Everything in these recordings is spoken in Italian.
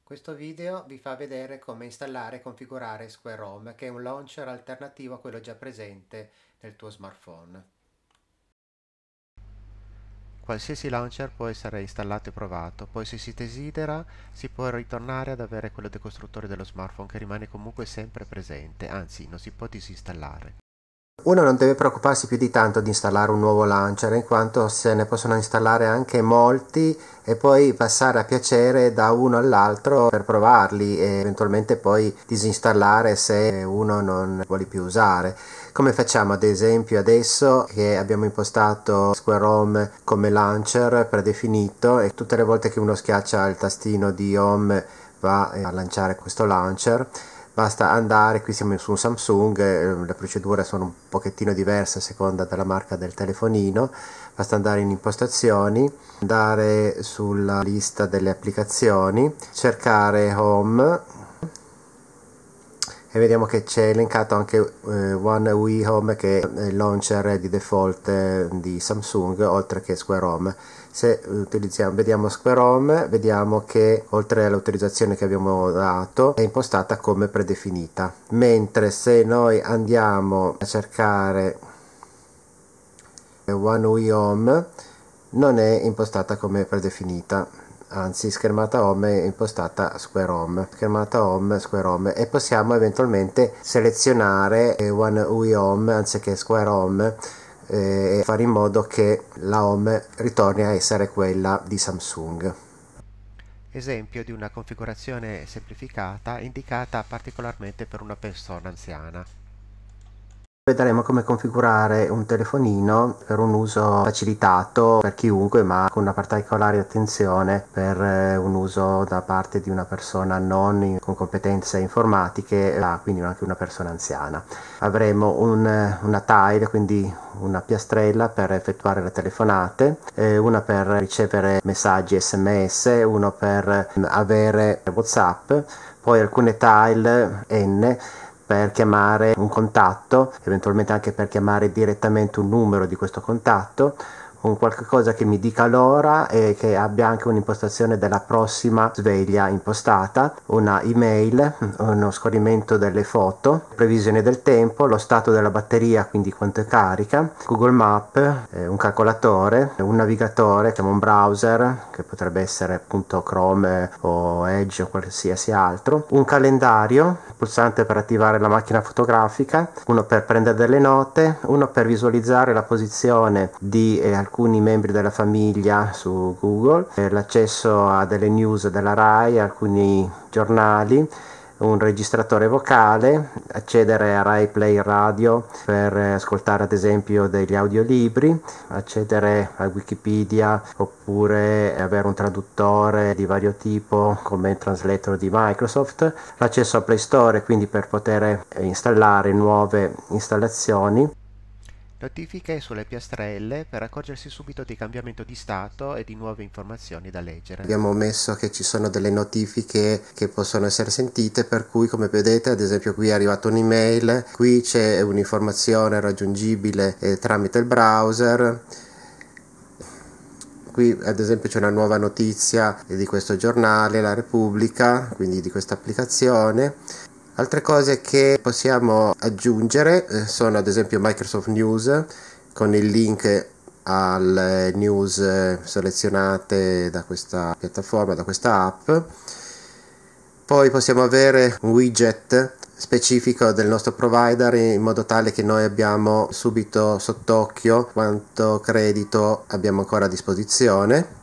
Questo video vi fa vedere come installare e configurare Square Home, che è un launcher alternativo a quello già presente nel tuo smartphone. Qualsiasi launcher può essere installato e provato, poi se si desidera si può ritornare ad avere quello dei costruttori dello smartphone che rimane comunque sempre presente, anzi non si può disinstallare. Uno non deve preoccuparsi più di tanto di installare un nuovo launcher, in quanto se ne possono installare anche molti e poi passare a piacere da uno all'altro per provarli e eventualmente poi disinstallare se uno non vuole più usare. Come facciamo ad esempio adesso che abbiamo impostato Square Home come launcher predefinito e tutte le volte che uno schiaccia il tastino di Home va a lanciare questo launcher. Basta andare, qui siamo su un Samsung, le procedure sono un pochettino diverse a seconda della marca del telefonino. Basta andare in impostazioni, andare sulla lista delle applicazioni, cercare Home e vediamo che c'è elencato anche One UI Home, che è il launcher di default di Samsung, oltre che Square Home. Se vediamo Square Home, vediamo che oltre all'autorizzazione che abbiamo dato è impostata come predefinita, mentre se noi andiamo a cercare One UI Home non è impostata come predefinita, anzi schermata home è impostata Square Home, schermata home Square Home, e possiamo eventualmente selezionare One UI Home anziché Square Home e fare in modo che la home ritorni a essere quella di Samsung. Esempio di una configurazione semplificata indicata particolarmente per una persona anziana. Vedremo come configurare un telefonino per un uso facilitato per chiunque, ma con una particolare attenzione per un uso da parte di una persona con competenze informatiche, quindi anche una persona anziana. Avremo una tile, quindi una piastrella per effettuare le telefonate, una per ricevere messaggi SMS, uno per avere WhatsApp, poi alcune tile N per chiamare un contatto, eventualmente anche per chiamare direttamente un numero di questo contatto, un qualche cosa che mi dica l'ora e che abbia anche un'impostazione della prossima sveglia impostata, una email, uno scorrimento delle foto, previsione del tempo, lo stato della batteria, quindi quanto è carica, Google Map, un calcolatore, un navigatore, un browser che potrebbe essere appunto Chrome o Edge o qualsiasi altro, un calendario, pulsante per attivare la macchina fotografica, uno per prendere delle note, uno per visualizzare la posizione di alcuni membri della famiglia su Google, l'accesso a delle news della RAI, alcuni giornali, un registratore vocale, accedere a Rai Play Radio per ascoltare ad esempio degli audiolibri, accedere a Wikipedia oppure avere un traduttore di vario tipo come il translator di Microsoft, l'accesso a Play Store quindi per poter installare nuove installazioni. Notifiche sulle piastrelle per accorgersi subito di cambiamento di stato e di nuove informazioni da leggere. Abbiamo messo che ci sono delle notifiche che possono essere sentite, per cui come vedete ad esempio qui è arrivata un'email, qui c'è un'informazione raggiungibile tramite il browser. Qui ad esempio c'è una nuova notizia di questo giornale, La Repubblica, quindi di questa applicazione. Altre cose che possiamo aggiungere sono ad esempio Microsoft News con il link alle news selezionate da questa piattaforma, da questa app. Poi possiamo avere un widget specifico del nostro provider in modo tale che noi abbiamo subito sott'occhio quanto credito abbiamo ancora a disposizione.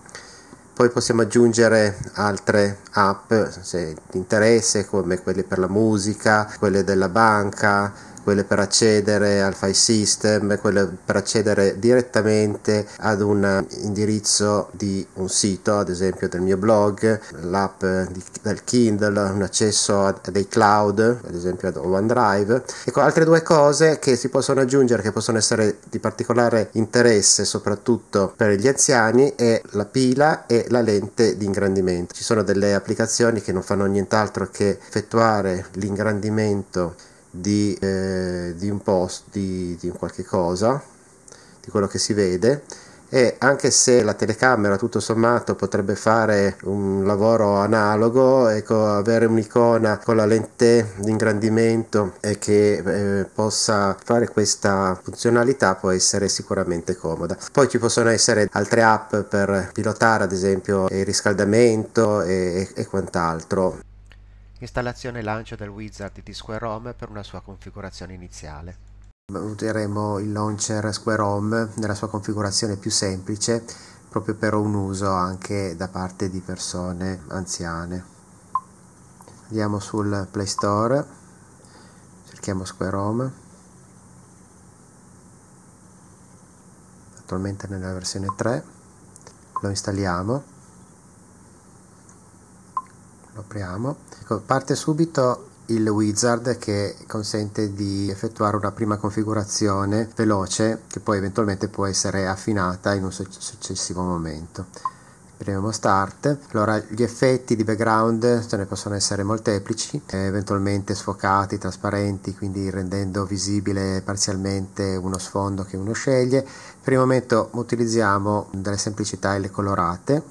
Poi possiamo aggiungere altre app se ti interessa, come quelle per la musica, quelle della banca, quelle per accedere al file system, quelle per accedere direttamente ad un indirizzo di un sito, ad esempio del mio blog, l'app del Kindle, un accesso a dei cloud, ad esempio ad OneDrive. Ecco, altre due cose che si possono aggiungere, che possono essere di particolare interesse soprattutto per gli anziani, è la pila e la lente di ingrandimento. Ci sono delle applicazioni che non fanno nient'altro che effettuare l'ingrandimento di un post, di qualche cosa, di quello che si vede, e anche se la telecamera tutto sommato potrebbe fare un lavoro analogo, ecco, avere un'icona con la lente di ingrandimento e che possa fare questa funzionalità può essere sicuramente comoda. Poi ci possono essere altre app per pilotare, ad esempio il riscaldamento e quant'altro. Installazione e lancio del wizard di Square Home per una sua configurazione iniziale. Useremo il launcher Square Home nella sua configurazione più semplice, proprio per un uso anche da parte di persone anziane. Andiamo sul Play Store, cerchiamo Square Home, attualmente nella versione 3, lo installiamo, lo apriamo. Ecco, parte subito il wizard che consente di effettuare una prima configurazione veloce che poi eventualmente può essere affinata in un successivo momento. Premiamo start. Allora, gli effetti di background ce ne possono essere molteplici, eventualmente sfocati, trasparenti, quindi rendendo visibile parzialmente uno sfondo che uno sceglie. Per il momento utilizziamo delle semplici tile colorate,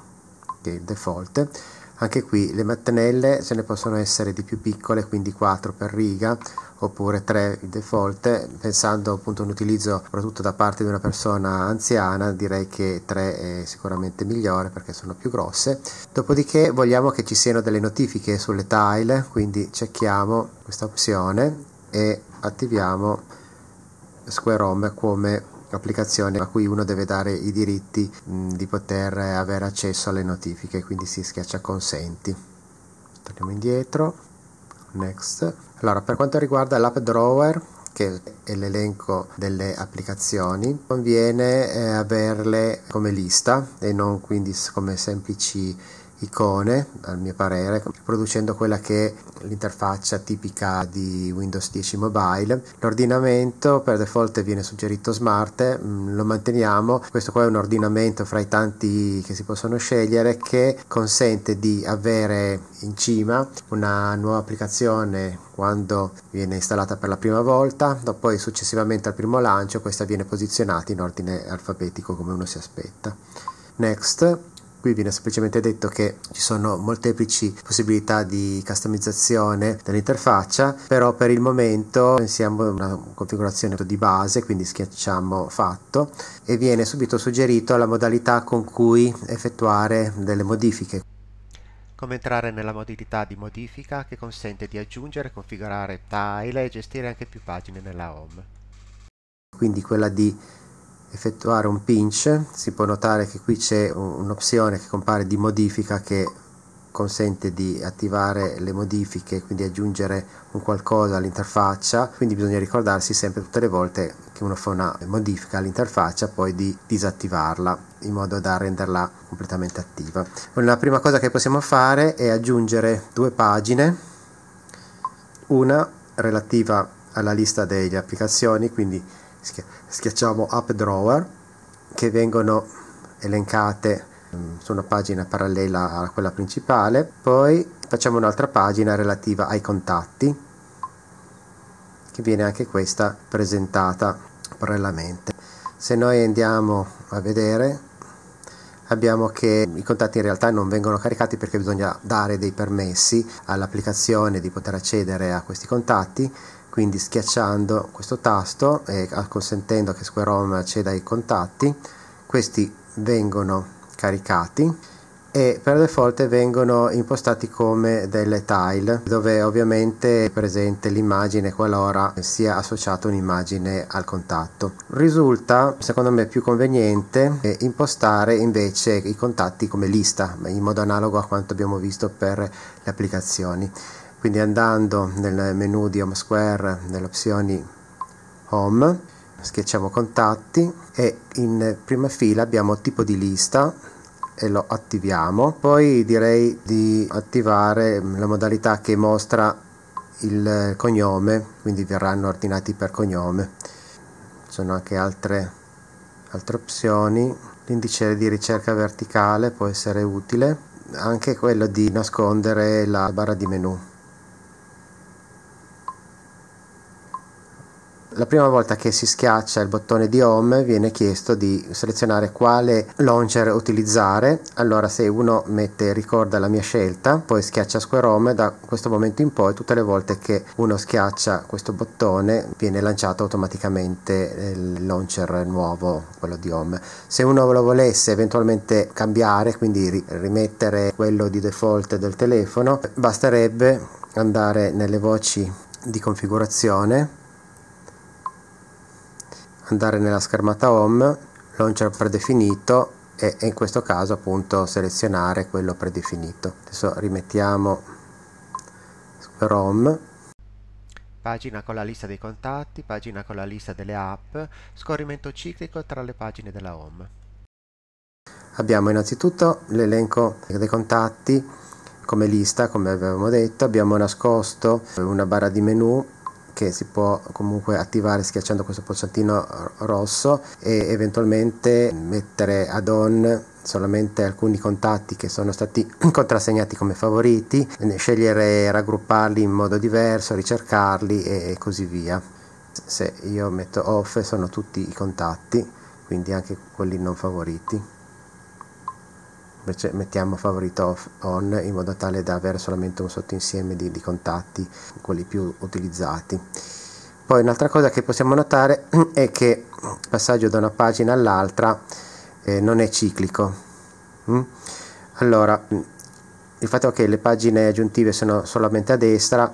che è il default. Anche qui le mattonelle ce ne possono essere di più piccole, quindi 4 per riga oppure 3 il default. Pensando appunto a un utilizzo soprattutto da parte di una persona anziana, direi che 3 è sicuramente migliore perché sono più grosse. Dopodiché vogliamo che ci siano delle notifiche sulle tile, quindi cerchiamo questa opzione e attiviamo Square Home come applicazione a cui uno deve dare i diritti di poter avere accesso alle notifiche, quindi si schiaccia consenti. Torniamo indietro, next. Allora, per quanto riguarda l'app drawer, che è l'elenco delle applicazioni, conviene averle come lista e non quindi come semplici icone, al mio parere, riproducendo quella che è l'interfaccia tipica di Windows 10 Mobile. L'ordinamento per default viene suggerito smart, lo manteniamo. Questo qua è un ordinamento fra i tanti che si possono scegliere che consente di avere in cima una nuova applicazione quando viene installata per la prima volta, poi successivamente al primo lancio questa viene posizionata in ordine alfabetico come uno si aspetta. Next. Qui viene semplicemente detto che ci sono molteplici possibilità di customizzazione dell'interfaccia, però per il momento pensiamo a una configurazione di base, quindi schiacciamo fatto e viene subito suggerito la modalità con cui effettuare delle modifiche. Come entrare nella modalità di modifica che consente di aggiungere, configurare tile e gestire anche più pagine nella home. Quindi quella di effettuare un pinch. Si può notare che qui c'è un'opzione che compare di modifica che consente di attivare le modifiche, quindi aggiungere un qualcosa all'interfaccia, quindi bisogna ricordarsi sempre tutte le volte che uno fa una modifica all'interfaccia poi di disattivarla in modo da renderla completamente attiva. La prima cosa che possiamo fare è aggiungere 2 pagine, una relativa alla lista delle applicazioni, quindi schiacciamo App Drawer, che vengono elencate su una pagina parallela a quella principale. Poi facciamo un'altra pagina relativa ai contatti, che viene anche questa presentata parallelamente. Se noi andiamo a vedere, abbiamo che i contatti in realtà non vengono caricati perché bisogna dare dei permessi all'applicazione di poter accedere a questi contatti. Quindi schiacciando questo tasto e consentendo che Square Home acceda ai contatti, questi vengono caricati e per default vengono impostati come delle tile, dove ovviamente è presente l'immagine qualora sia associata un'immagine al contatto. Risulta, secondo me, più conveniente impostare invece i contatti come lista, in modo analogo a quanto abbiamo visto per le applicazioni. Quindi andando nel menu di Home Square, nelle opzioni Home, schiacciamo contatti e in prima fila abbiamo tipo di lista e lo attiviamo. Poi direi di attivare la modalità che mostra il cognome, quindi verranno ordinati per cognome. Ci sono anche altre opzioni. L'indice di ricerca verticale può essere utile, anche quello di nascondere la barra di menu. La prima volta che si schiaccia il bottone di home viene chiesto di selezionare quale launcher utilizzare. Allora se uno mette ricorda la mia scelta, poi schiaccia Square Home, da questo momento in poi tutte le volte che uno schiaccia questo bottone viene lanciato automaticamente il launcher nuovo, quello di home. Se uno lo volesse eventualmente cambiare, quindi rimettere quello di default del telefono, basterebbe andare nelle voci di configurazione, andare nella schermata home, launcher predefinito e in questo caso appunto selezionare quello predefinito. Adesso rimettiamo Square Home, Pagina con la lista dei contatti, pagina con la lista delle app, scorrimento ciclico tra le pagine della home. abbiamo innanzitutto l'elenco dei contatti come lista, come avevamo detto, abbiamo nascosto una barra di menu che si può comunque attivare schiacciando questo pulsantino rosso e eventualmente mettere add-on solamente alcuni contatti che sono stati contrassegnati come favoriti, scegliere raggrupparli in modo diverso, ricercarli e così via. Se io metto off sono tutti i contatti, quindi anche quelli non favoriti. Invece mettiamo favorito off on in modo tale da avere solamente un sottoinsieme di contatti, quelli più utilizzati. Poi un'altra cosa che possiamo notare è che il passaggio da una pagina all'altra non è ciclico. Allora, il fatto che le pagine aggiuntive sono solamente a destra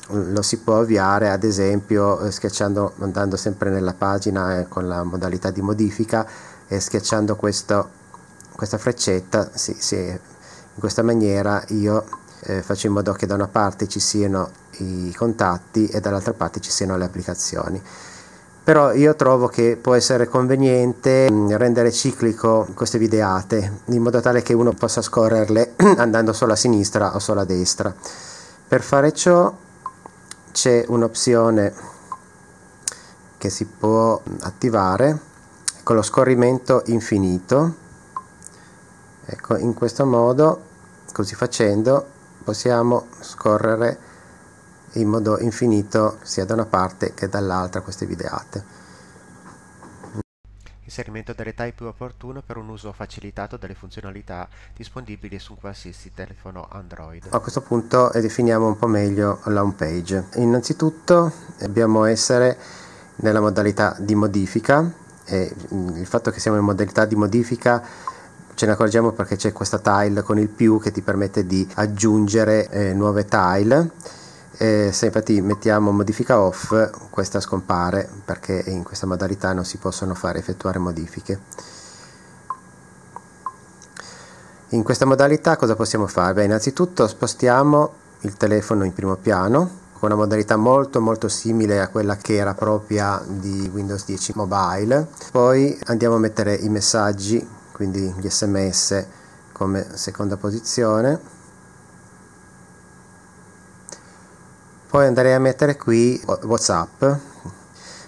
lo si può avviare ad esempio schiacciando, andando sempre nella pagina con la modalità di modifica e schiacciando questa freccetta. In questa maniera io faccio in modo che da una parte ci siano i contatti e dall'altra parte ci siano le applicazioni. Però io trovo che può essere conveniente rendere ciclico queste videate in modo tale che uno possa scorrerle andando solo a sinistra o solo a destra. Per fare ciò c'è un'opzione che si può attivare con lo scorrimento infinito. Ecco, in questo modo, così facendo, possiamo scorrere in modo infinito sia da una parte che dall'altra queste videate. Inserimento delle type più opportuno per un uso facilitato delle funzionalità disponibili su qualsiasi telefono Android. A questo punto definiamo un po' meglio la home page. Innanzitutto dobbiamo essere nella modalità di modifica e il fatto che siamo in modalità di modifica ce ne accorgiamo perché c'è questa tile con il più che ti permette di aggiungere nuove tile. Se infatti mettiamo modifica off, questa scompare perché in questa modalità non si possono effettuare modifiche. In questa modalità cosa possiamo fare? Beh, innanzitutto spostiamo il telefono in primo piano con una modalità molto simile a quella che era propria di Windows 10 Mobile. Poi andiamo a mettere i messaggi, quindi gli SMS, come seconda posizione. Poi andrei a mettere qui WhatsApp,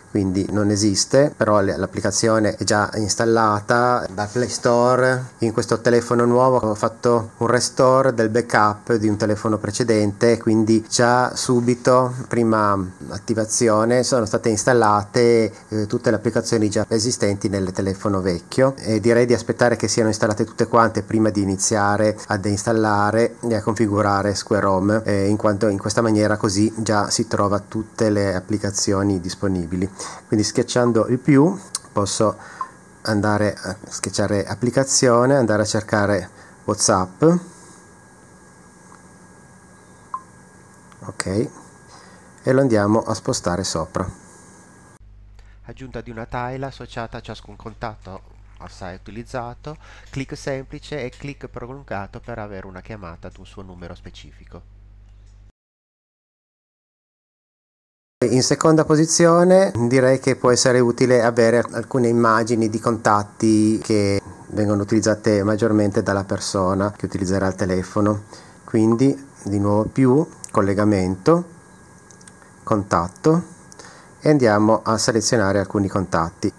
quindi non esiste, però l'applicazione è già installata dal Play Store. In questo telefono nuovo ho fatto un restore del backup di un telefono precedente, quindi già subito, prima attivazione, sono state installate tutte le applicazioni già esistenti nel telefono vecchio e direi di aspettare che siano installate tutte quante prima di iniziare a deinstallare e a configurare Square Home, in quanto in questa maniera così già si trova tutte le applicazioni disponibili. Quindi schiacciando il più posso andare a schiacciare applicazione, andare a cercare WhatsApp, ok, e lo andiamo a spostare sopra. Aggiunta di una tile associata a ciascun contatto assai utilizzato, clic semplice e clic prolungato per avere una chiamata ad un suo numero specifico. In seconda posizione direi che può essere utile avere alcune immagini di contatti che vengono utilizzate maggiormente dalla persona che utilizzerà il telefono. Quindi di nuovo più, collegamento, contatto e andiamo a selezionare alcuni contatti.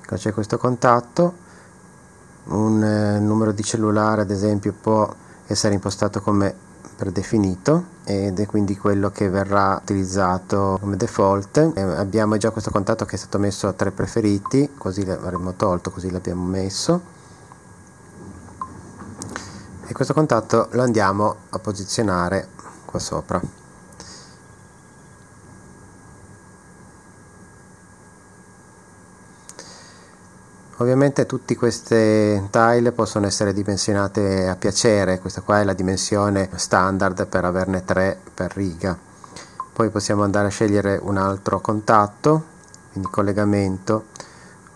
Qua c'è questo contatto, un numero di cellulare ad esempio può essere impostato come predefinito ed è quindi quello che verrà utilizzato come default. Abbiamo già questo contatto che è stato messo tra i preferiti, così l'avremmo tolto, così l'abbiamo messo, e questo contatto lo andiamo a posizionare qua sopra. Ovviamente tutte queste tile possono essere dimensionate a piacere, questa qua è la dimensione standard per averne 3 per riga. Poi possiamo andare a scegliere un altro contatto, quindi collegamento,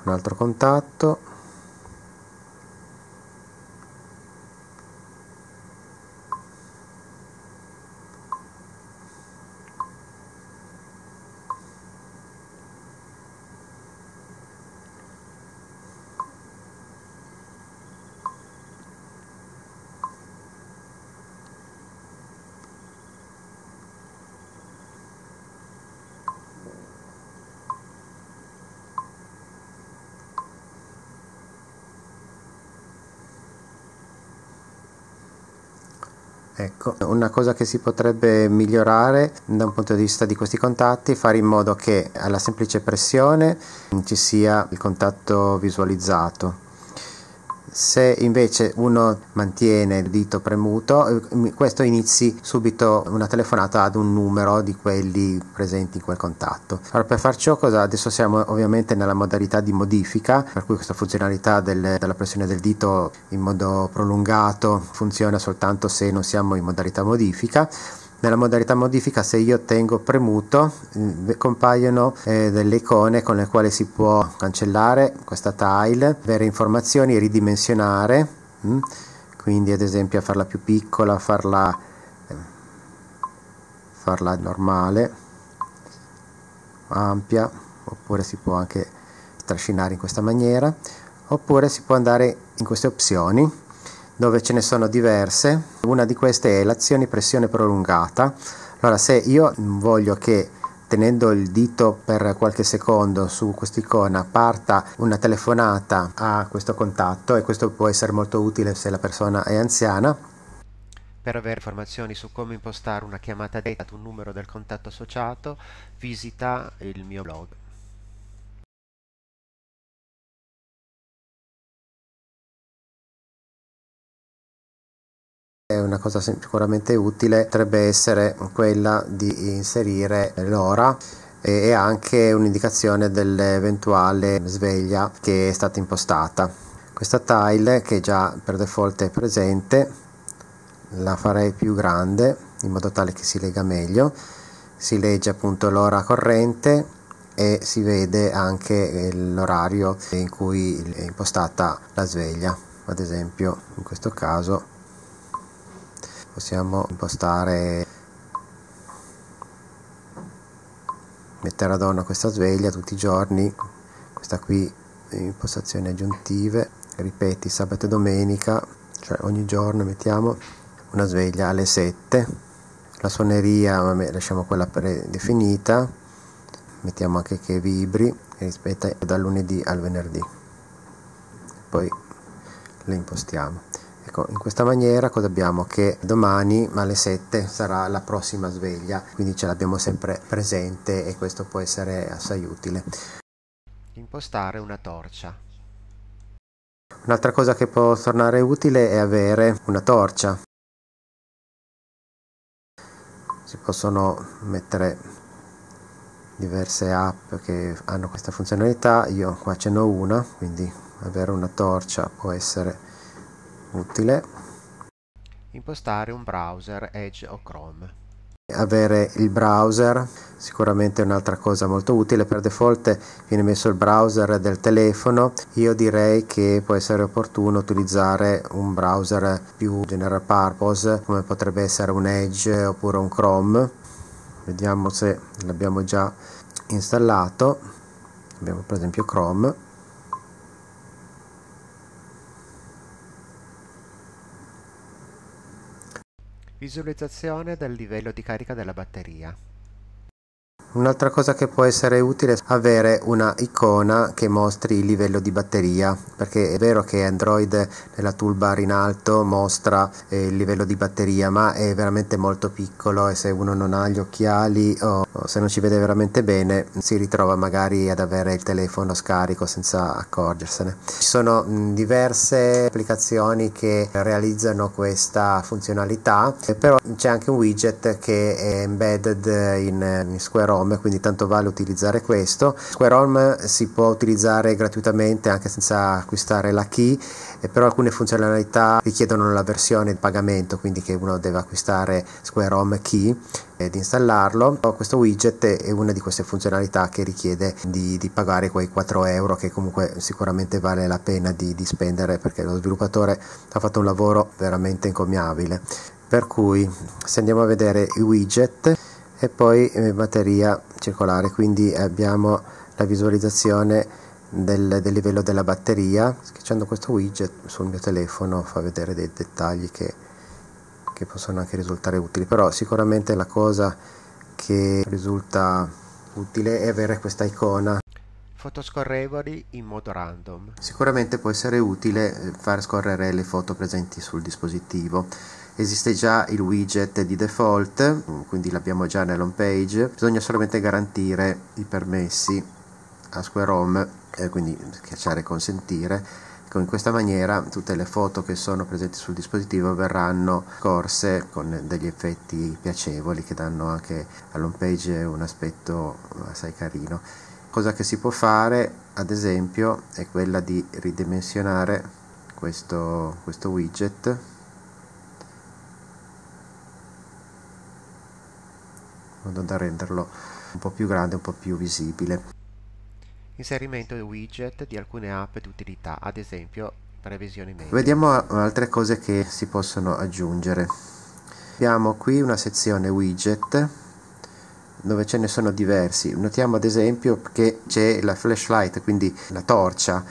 un altro contatto, ecco, una cosa che si potrebbe migliorare da un punto di vista di questi contatti è fare in modo che alla semplice pressione ci sia il contatto visualizzato. Se invece uno mantiene il dito premuto, questo inizi subito una telefonata ad un numero di quelli presenti in quel contatto. Allora, per far ciò, adesso siamo ovviamente nella modalità di modifica, per cui questa funzionalità della pressione del dito in modo prolungato funziona soltanto se non siamo in modalità modifica. Nella modalità modifica, se io tengo premuto, compaiono delle icone con le quali si può cancellare questa tile, avere informazioni, ridimensionare, quindi ad esempio farla più piccola, farla normale, ampia, oppure si può anche trascinare in questa maniera, oppure si può andare in queste opzioni dove ce ne sono diverse. Una di queste è l'azione pressione prolungata. Allora, se io voglio che tenendo il dito per qualche secondo su quest'icona parta una telefonata a questo contatto, e questo può essere molto utile se la persona è anziana. Per avere informazioni su come impostare una chiamata data ad un numero del contatto associato, visita il mio blog. Una cosa sicuramente utile potrebbe essere quella di inserire l'ora e anche un'indicazione dell'eventuale sveglia che è stata impostata. Questa tile, che già per default è presente, la farei più grande in modo tale che si lega meglio. Si legge appunto l'ora corrente e si vede anche l'orario in cui è impostata la sveglia. Ad esempio, in questo caso possiamo impostare, mettere ad on questa sveglia tutti i giorni. Questa qui impostazioni aggiuntive, ripeti sabato e domenica, cioè ogni giorno mettiamo una sveglia alle 7. La suoneria, vabbè, lasciamo quella predefinita, mettiamo anche che vibri e rispetta dal lunedì al venerdì, poi le impostiamo. Ecco, in questa maniera cosa abbiamo? Che domani alle 7 sarà la prossima sveglia, quindi ce l'abbiamo sempre presente e questo può essere assai utile. Impostare una torcia. Un'altra cosa che può tornare utile è avere una torcia. Si possono mettere diverse app che hanno questa funzionalità, io qua ce n'ho una, quindi avere una torcia può essere utile. Impostare un browser Edge o Chrome. Avere il browser sicuramente è un'altra cosa molto utile. Per default viene messo il browser del telefono. Io direi che può essere opportuno utilizzare un browser più general purpose, come potrebbe essere un Edge oppure un Chrome. Vediamo se l'abbiamo già installato. Abbiamo per esempio Chrome. Visualizzazione del livello di carica della batteria. Un'altra cosa che può essere utile è avere una icona che mostri il livello di batteria, perché è vero che Android nella toolbar in alto mostra il livello di batteria, ma è veramente molto piccolo e se uno non ha gli occhiali o se non ci vede veramente bene si ritrova magari ad avere il telefono scarico senza accorgersene. Ci sono diverse applicazioni che realizzano questa funzionalità, però c'è anche un widget che è embedded in Square Home, quindi tanto vale utilizzare questo. Square Home si può utilizzare gratuitamente anche senza acquistare la key, però alcune funzionalità richiedono la versione di pagamento, quindi che uno deve acquistare Square Home Key ed installarlo. Questo widget è una di queste funzionalità che richiede di pagare quei 4 euro, che comunque sicuramente vale la pena di spendere, perché lo sviluppatore ha fatto un lavoro veramente encomiabile. Per cui se andiamo a vedere i widget e poi batteria circolare, quindi abbiamo la visualizzazione del livello della batteria. Schiacciando questo widget sul mio telefono fa vedere dei dettagli che possono anche risultare utili, però sicuramente la cosa che risulta utile è avere questa icona. Foto scorrevoli in modo random. Sicuramente può essere utile far scorrere le foto presenti sul dispositivo. Esiste già il widget di default, quindi l'abbiamo già nell'home page, bisogna solamente garantire i permessi a Square Home, quindi schiacciare consentire. In questa maniera tutte le foto che sono presenti sul dispositivo verranno scorse con degli effetti piacevoli che danno anche all'home page un aspetto assai carino. Cosa che si può fare, ad esempio, è quella di ridimensionare questo widget, in modo da renderlo un po' più grande, un po' più visibile. Inserimento di widget di alcune app di utilità, ad esempio previsioni meteo. Vediamo altre cose che si possono aggiungere. Abbiamo qui una sezione widget dove ce ne sono diversi. Notiamo ad esempio che c'è la flashlight, quindi la torcia,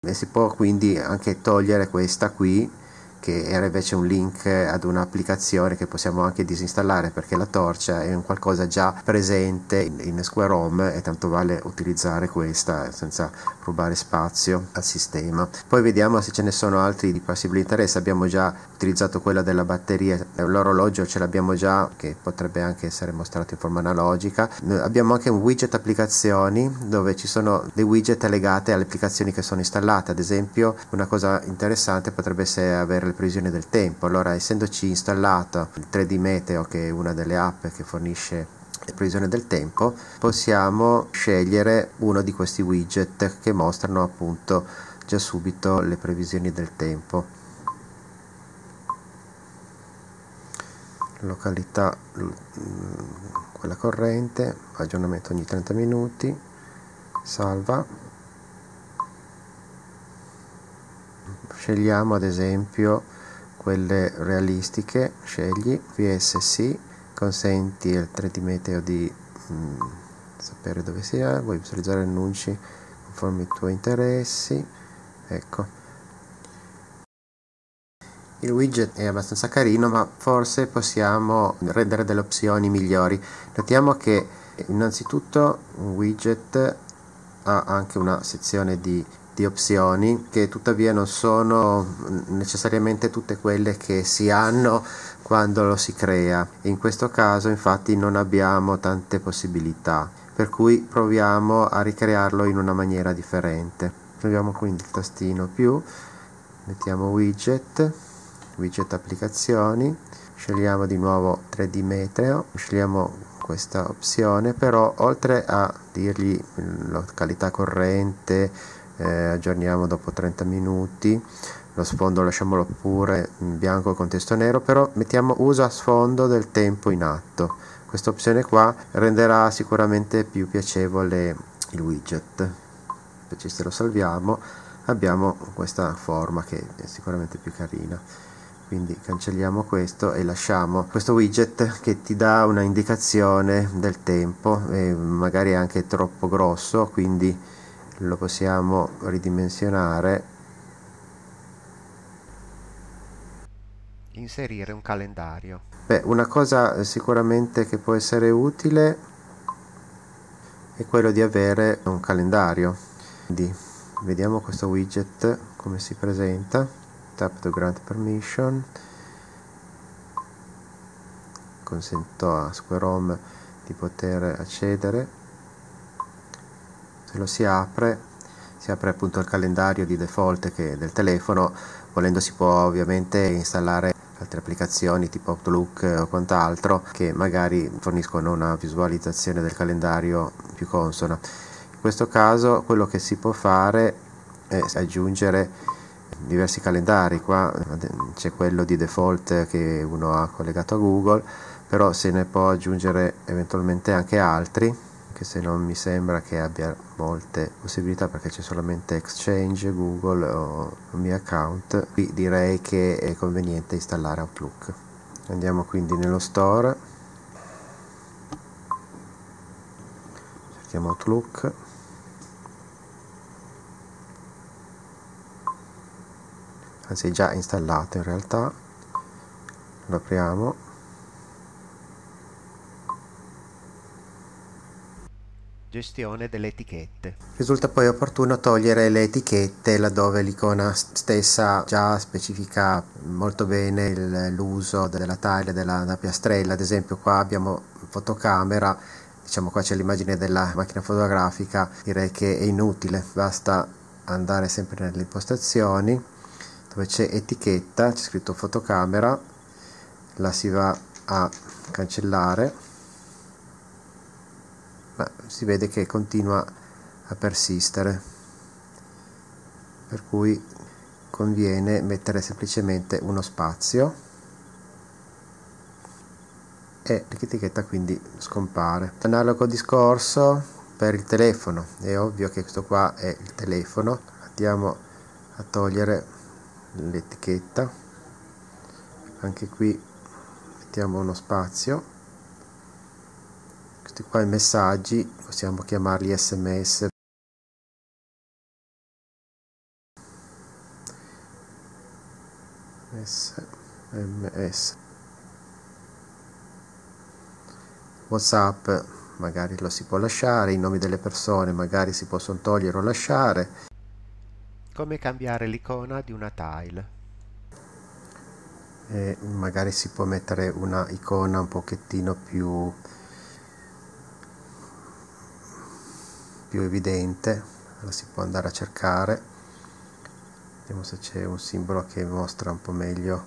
e si può quindi anche togliere questa qui, che era invece un link ad un'applicazione che possiamo anche disinstallare, perché la torcia è un qualcosa già presente in Square Home e tanto vale utilizzare questa senza rubare spazio al sistema. Poi vediamo se ce ne sono altri di possibile interesse. Abbiamo già utilizzato quella della batteria, l'orologio ce l'abbiamo già, che potrebbe anche essere mostrato in forma analogica. Abbiamo anche un widget applicazioni dove ci sono dei widget legati alle applicazioni che sono installate. Ad esempio, una cosa interessante potrebbe essere avere le previsioni del tempo. Allora, essendoci installato il 3D Meteo, che è una delle app che fornisce le previsioni del tempo, possiamo scegliere uno di questi widget che mostrano appunto già subito le previsioni del tempo. Località, quella corrente, aggiornamento ogni 30 minuti, salva. Scegliamo ad esempio quelle realistiche, scegli VSC, consenti al 3D Meteo di sapere dove sia, vuoi visualizzare annunci conformi ai tuoi interessi. Ecco, il widget è abbastanza carino, ma forse possiamo rendere delle opzioni migliori. Notiamo che innanzitutto un widget ha anche una sezione di opzioni che tuttavia non sono necessariamente tutte quelle che si hanno quando lo si crea. In questo caso infatti non abbiamo tante possibilità, per cui proviamo a ricrearlo in una maniera differente. Proviamo quindi il tastino più, mettiamo widget applicazioni, scegliamo di nuovo 3D Meteo, scegliamo questa opzione, però oltre a dirgli località corrente, aggiorniamo dopo 30 minuti, lo sfondo lasciamolo pure in bianco con testo nero, però mettiamo usa sfondo del tempo in atto. Questa opzione qua renderà sicuramente più piacevole il widget. Invece se lo salviamo abbiamo questa forma che è sicuramente più carina. Quindi cancelliamo questo e lasciamo questo widget che ti dà una indicazione del tempo, e magari è anche troppo grosso, quindi lo possiamo ridimensionare. Inserire un calendario. Una cosa sicuramente che può essere utile è quello di avere un calendario. Quindi vediamo questo widget come si presenta. Tap to grant permission, consento a Square Home di poter accedere. Se lo si apre appunto il calendario di default che del telefono. Volendo si può ovviamente installare altre applicazioni tipo Outlook o quant'altro che magari forniscono una visualizzazione del calendario più consona. In questo caso quello che si può fare è aggiungere diversi calendari. Qua c'è quello di default che uno ha collegato a Google, però se ne può aggiungere eventualmente anche altri, che se non mi sembra che abbia molte possibilità perché c'è solamente Exchange, Google o mio account. Qui direi che è conveniente installare Outlook. Andiamo quindi nello store, cerchiamo Outlook, anzi è già installato in realtà. Lo apriamo. Gestione delle etichette. Risulta poi opportuno togliere le etichette laddove l'icona stessa già specifica molto bene l'uso della taglia della piastrella. Ad esempio qua abbiamo fotocamera, diciamo qua c'è l'immagine della macchina fotografica, direi che è inutile, basta andare sempre nelle impostazioni dove c'è etichetta, c'è scritto fotocamera, la si va a cancellare. Ma si vede che continua a persistere, per cui conviene mettere semplicemente uno spazio e l'etichetta quindi scompare. Analogo discorso per il telefono, è ovvio che questo qua è il telefono. Andiamo a togliere l'etichetta, anche qui mettiamo uno spazio. Questi qua i messaggi possiamo chiamarli SMS. SMS. WhatsApp magari lo si può lasciare, i nomi delle persone magari si possono togliere o lasciare. Come cambiare l'icona di una tile. E magari si può mettere una icona un pochettino più evidente, la si può andare a cercare. Vediamo se c'è un simbolo che mostra un po' meglio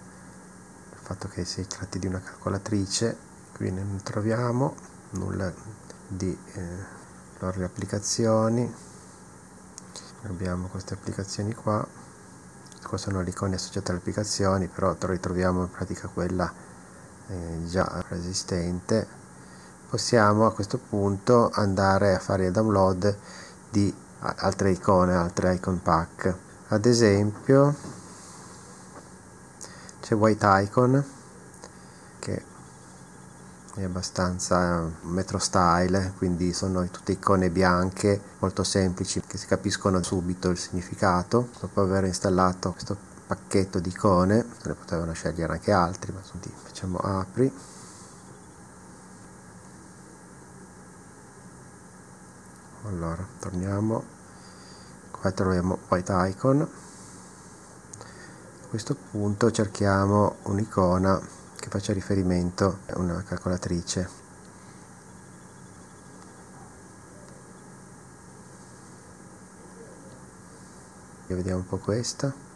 il fatto che si tratti di una calcolatrice. Qui non troviamo nulla di loro applicazioni. Abbiamo queste applicazioni qua sono le icone associate alle applicazioni, però ritroviamo in pratica quella già esistente. Possiamo a questo punto andare a fare il download di altre icone, altre icon pack. Ad esempio c'è White Icon, che è abbastanza metro style, quindi sono tutte icone bianche molto semplici che si capiscono subito il significato. Dopo aver installato questo pacchetto di icone, ne potevano scegliere anche altri, ma facciamo apri. Allora torniamo, qua troviamo White Icon. A questo punto cerchiamo un'icona che faccia riferimento a una calcolatrice. E vediamo un po' questa.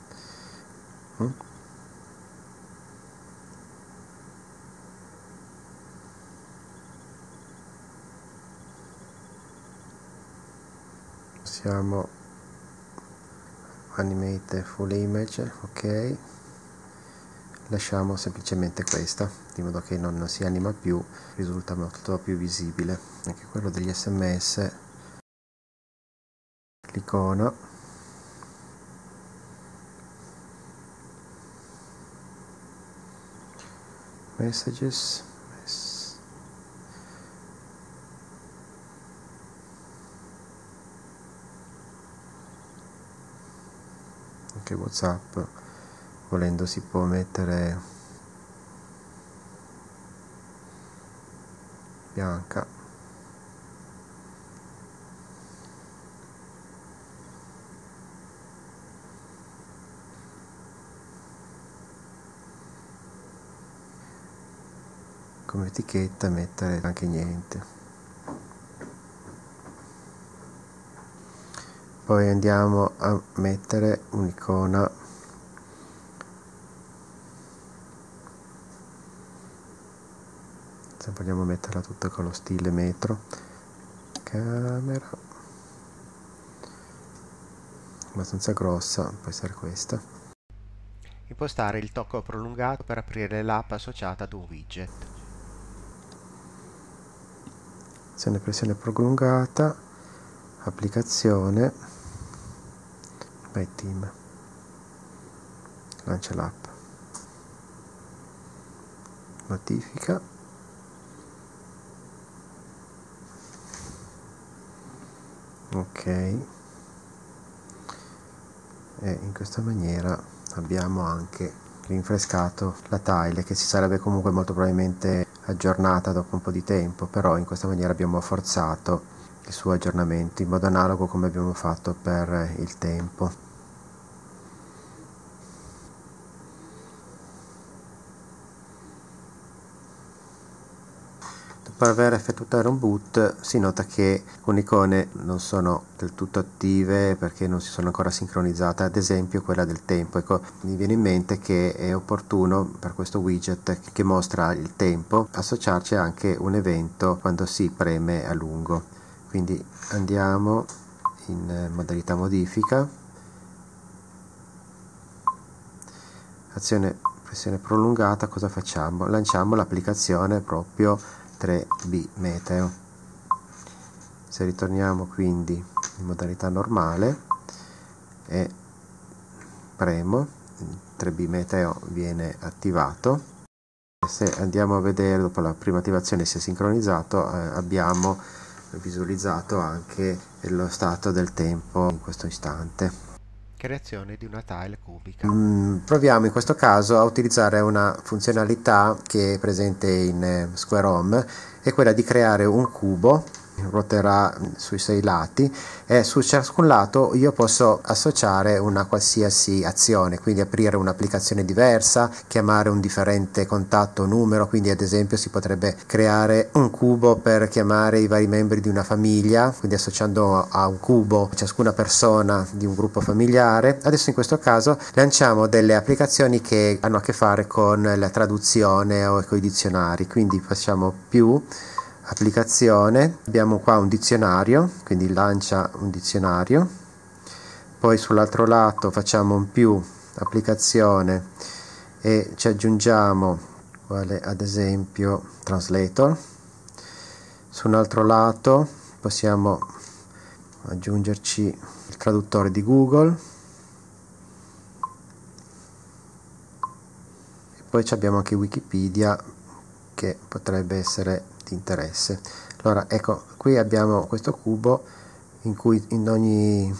Possiamo animate full image, ok. Lasciamo semplicemente questa, di modo che non si anima più, risulta molto più visibile. Anche quello degli SMS, l'icona. Messages, anche WhatsApp, volendo si può mettere bianca. come etichetta mettere anche niente. Poi andiamo a mettere un'icona se vogliamo metterla tutta con lo stile metro, camera abbastanza grossa, può essere questa. Impostare il tocco prolungato per aprire l'app associata ad un widget. Pressione prolungata, applicazione, vai team, lancia l'app, notifica, ok, e in questa maniera abbiamo anche rinfrescato la tile, che si sarebbe comunque molto probabilmente aggiornata dopo un po' di tempo, però in questa maniera abbiamo forzato il suo aggiornamento in modo analogo come abbiamo fatto per il tempo. Dopo aver effettuato un boot si nota che alcune icone non sono del tutto attive perché non si sono ancora sincronizzate, ad esempio quella del tempo. Ecco, mi viene in mente che è opportuno per questo widget che mostra il tempo associarci anche un evento quando si preme a lungo. Quindi andiamo in modalità modifica, pressione prolungata, cosa facciamo? Lanciamo l'applicazione proprio 3B Meteo. Se ritorniamo quindi in modalità normale e premo, 3B Meteo viene attivato. Se andiamo a vedere dopo la prima attivazione si è sincronizzato, abbiamo visualizzato anche lo stato del tempo in questo istante. Creazione di una tile cubica. Proviamo in questo caso a utilizzare una funzionalità che è presente in Square Home, è quella di creare un cubo, ruoterà sui 6 lati e su ciascun lato io posso associare una qualsiasi azione, quindi aprire un'applicazione diversa, chiamare un differente contatto o numero, quindi ad esempio si potrebbe creare un cubo per chiamare i vari membri di una famiglia, quindi associando a un cubo ciascuna persona di un gruppo familiare. Adesso in questo caso lanciamo delle applicazioni che hanno a che fare con la traduzione o con i dizionari, quindi facciamo più applicazione, abbiamo qua un dizionario, quindi lancia un dizionario, poi sull'altro lato facciamo un più applicazione e ci aggiungiamo quale ad esempio translator. Su un altro lato possiamo aggiungerci il traduttore di Google e poi abbiamo anche Wikipedia che potrebbe essere di interesse. Allora ecco, qui abbiamo questo cubo in cui in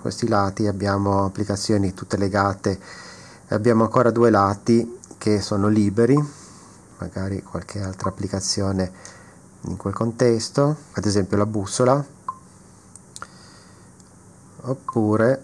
questi lati abbiamo applicazioni tutte legate, abbiamo ancora 2 lati che sono liberi, magari qualche altra applicazione in quel contesto, ad esempio la bussola, oppure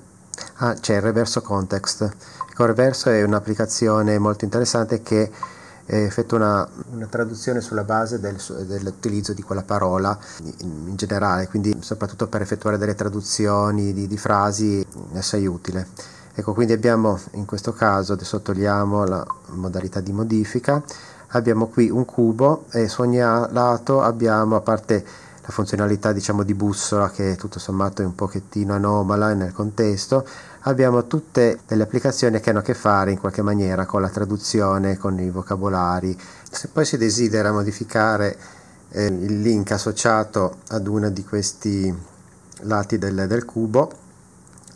c'è il reverso context. Ecco, il reverso è un'applicazione molto interessante che effettua una traduzione sulla base dell'utilizzo di quella parola in generale, quindi soprattutto per effettuare delle traduzioni di frasi è assai utile. Ecco, quindi abbiamo in questo caso, adesso togliamo la modalità di modifica, abbiamo qui un cubo e su ogni lato abbiamo, a parte la funzionalità diciamo di bussola che tutto sommato è un pochettino anomala nel contesto, abbiamo tutte delle applicazioni che hanno a che fare in qualche maniera con la traduzione, con i vocabolari. Se poi si desidera modificare il link associato ad uno di questi lati del cubo,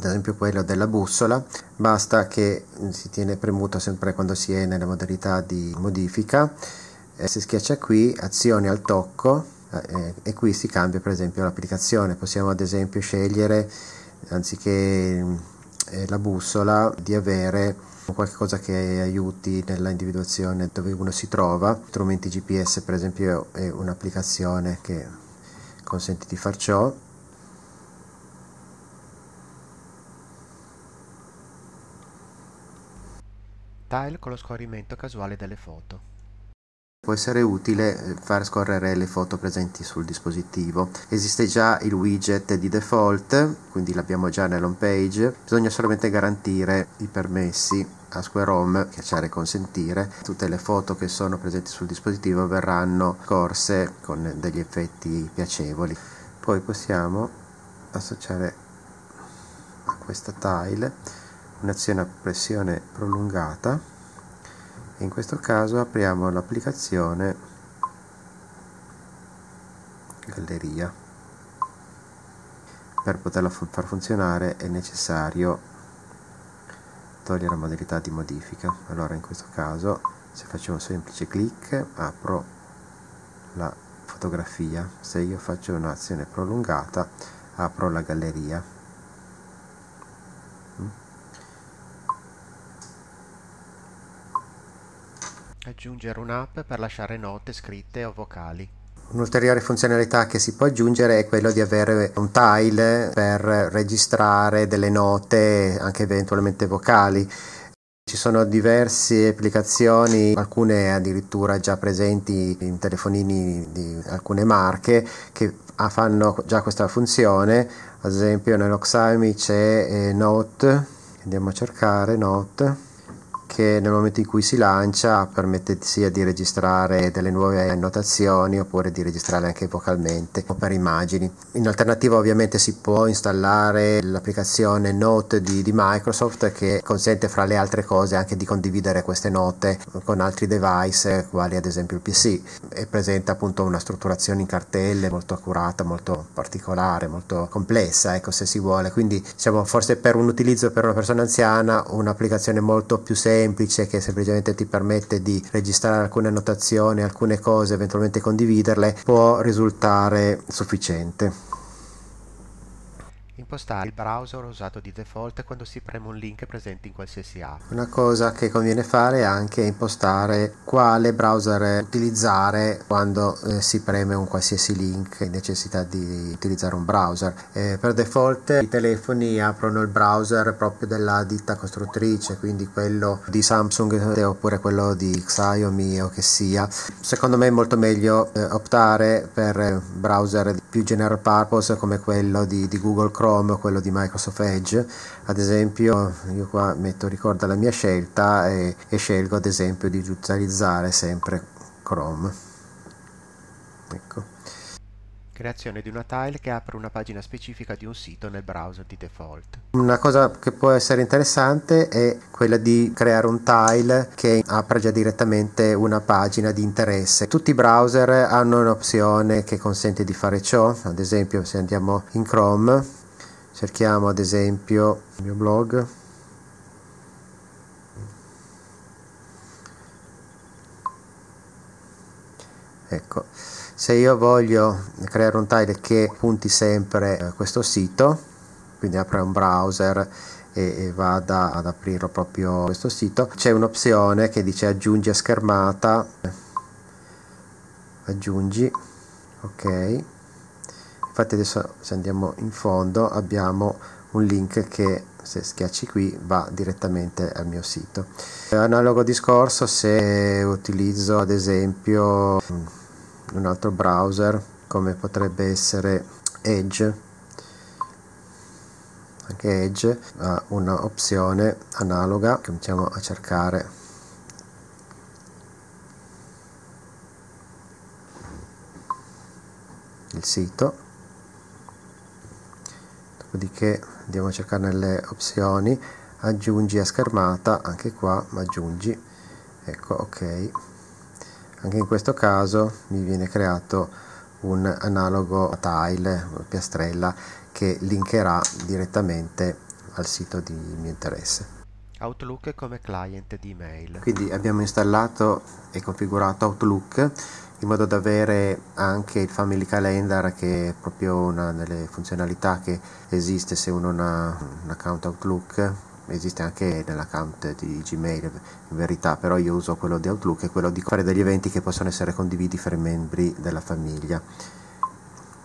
ad esempio quello della bussola, basta che si tiene premuto sempre quando si è nella modalità di modifica, si schiaccia qui, azioni al tocco, e qui si cambia per esempio l'applicazione. Possiamo ad esempio scegliere, anziché la bussola, di avere qualcosa che aiuti nella individuazione dove uno si trova. Strumenti GPS per esempio è un'applicazione che consente di far ciò. Tile con lo scorrimento casuale delle foto. può essere utile far scorrere le foto presenti sul dispositivo. Esiste già il widget di default, quindi l'abbiamo già nell'home page, bisogna solamente garantire i permessi a Square Home, schiacciare consentire. Tutte le foto che sono presenti sul dispositivo verranno scorse con degli effetti piacevoli. Poi possiamo associare a questa tile un'azione a pressione prolungata e in questo caso apriamo l'applicazione Galleria. Per poterla far funzionare è necessario togliere la modalità di modifica. Allora in questo caso, se faccio un semplice clic, apro la fotografia. Se io faccio un'azione prolungata, apro la galleria. Aggiungere un'app per lasciare note scritte o vocali. Un'ulteriore funzionalità che si può aggiungere è quello di avere un tile per registrare delle note anche eventualmente vocali. Ci sono diverse applicazioni, alcune addirittura già presenti in telefonini di alcune marche che fanno già questa funzione. Ad esempio nello Xiaomi c'è Note, andiamo a cercare Note, che nel momento in cui si lancia permette sia di registrare delle nuove annotazioni oppure di registrarle anche vocalmente o per immagini. In alternativa ovviamente si può installare l'applicazione Note di Microsoft, che consente fra le altre cose anche di condividere queste note con altri device quali ad esempio il PC, e presenta appunto una strutturazione in cartelle molto accurata, molto particolare, molto complessa, ecco, se si vuole. Quindi diciamo, forse per un utilizzo per una persona anziana, un'applicazione molto più semplice che semplicemente ti permette di registrare alcune annotazioni, alcune cose, eventualmente condividerle, può risultare sufficiente. Impostare il browser usato di default quando si preme un link presente in qualsiasi app. Una cosa che conviene fare è anche impostare quale browser utilizzare quando si preme un qualsiasi link e necessità di utilizzare un browser. Per default i telefoni aprono il browser proprio della ditta costruttrice, quindi quello di Samsung oppure quello di Xiaomi o che sia. Secondo me è molto meglio optare per browser più general purpose come quello di Google Chrome, quello di Microsoft Edge. Ad esempio io qua metto ricorda la mia scelta e scelgo ad esempio di utilizzare sempre Chrome. Ecco. Creazione di una tile che apre una pagina specifica di un sito nel browser di default. Una cosa che può essere interessante è quella di creare un tile che apra già direttamente una pagina di interesse. Tutti i browser hanno un'opzione che consente di fare ciò. Ad esempio se andiamo in Chrome, cerchiamo ad esempio il mio blog, ecco, se io voglio creare un tile che punti sempre a questo sito, quindi apre un browser e vada ad aprire proprio questo sito, c'è un'opzione che dice aggiungi a schermata, aggiungi, ok. Infatti adesso se andiamo in fondo abbiamo un link che se schiacci qui va direttamente al mio sito. Analogo discorso se utilizzo ad esempio un altro browser come potrebbe essere Edge. Anche Edge ha un'opzione analoga, cominciamo a cercare il sito, dopodiché andiamo a cercare nelle opzioni aggiungi a schermata, anche qua aggiungi, ecco, ok. Anche in questo caso mi viene creato un analogo tile, una piastrella che linkerà direttamente al sito di mio interesse. Outlook come client di email. Quindi abbiamo installato e configurato Outlook in modo da avere anche il Family Calendar, che è proprio una delle funzionalità che esiste se uno ha un account Outlook. Esiste anche nell'account di Gmail in verità, però io uso quello di Outlook, e quello di fare degli eventi che possono essere condivisi fra i membri della famiglia.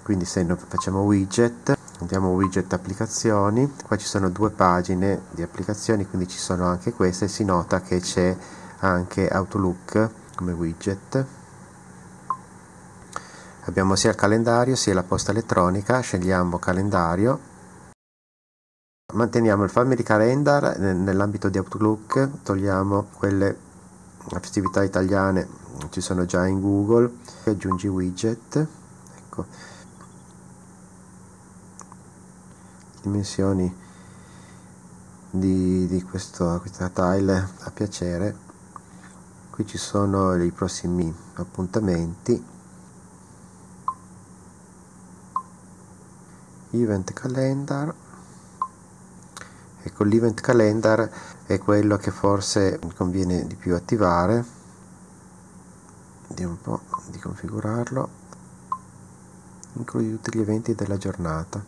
Quindi se noi facciamo widget, andiamo widget applicazioni, qua ci sono due pagine di applicazioni, quindi ci sono anche queste, si nota che c'è anche Outlook come widget. Abbiamo sia il calendario sia la posta elettronica, scegliamo calendario, manteniamo il Family Calendar nell'ambito di Outlook, togliamo quelle festività italiane, ci sono già in Google, aggiungi widget, ecco, dimensioni di questa tile a piacere. Qui ci sono i prossimi appuntamenti, event calendar. Ecco, l'event calendar è quello che forse conviene di più attivare. Vediamo un po' di configurarlo. Includi tutti gli eventi della giornata.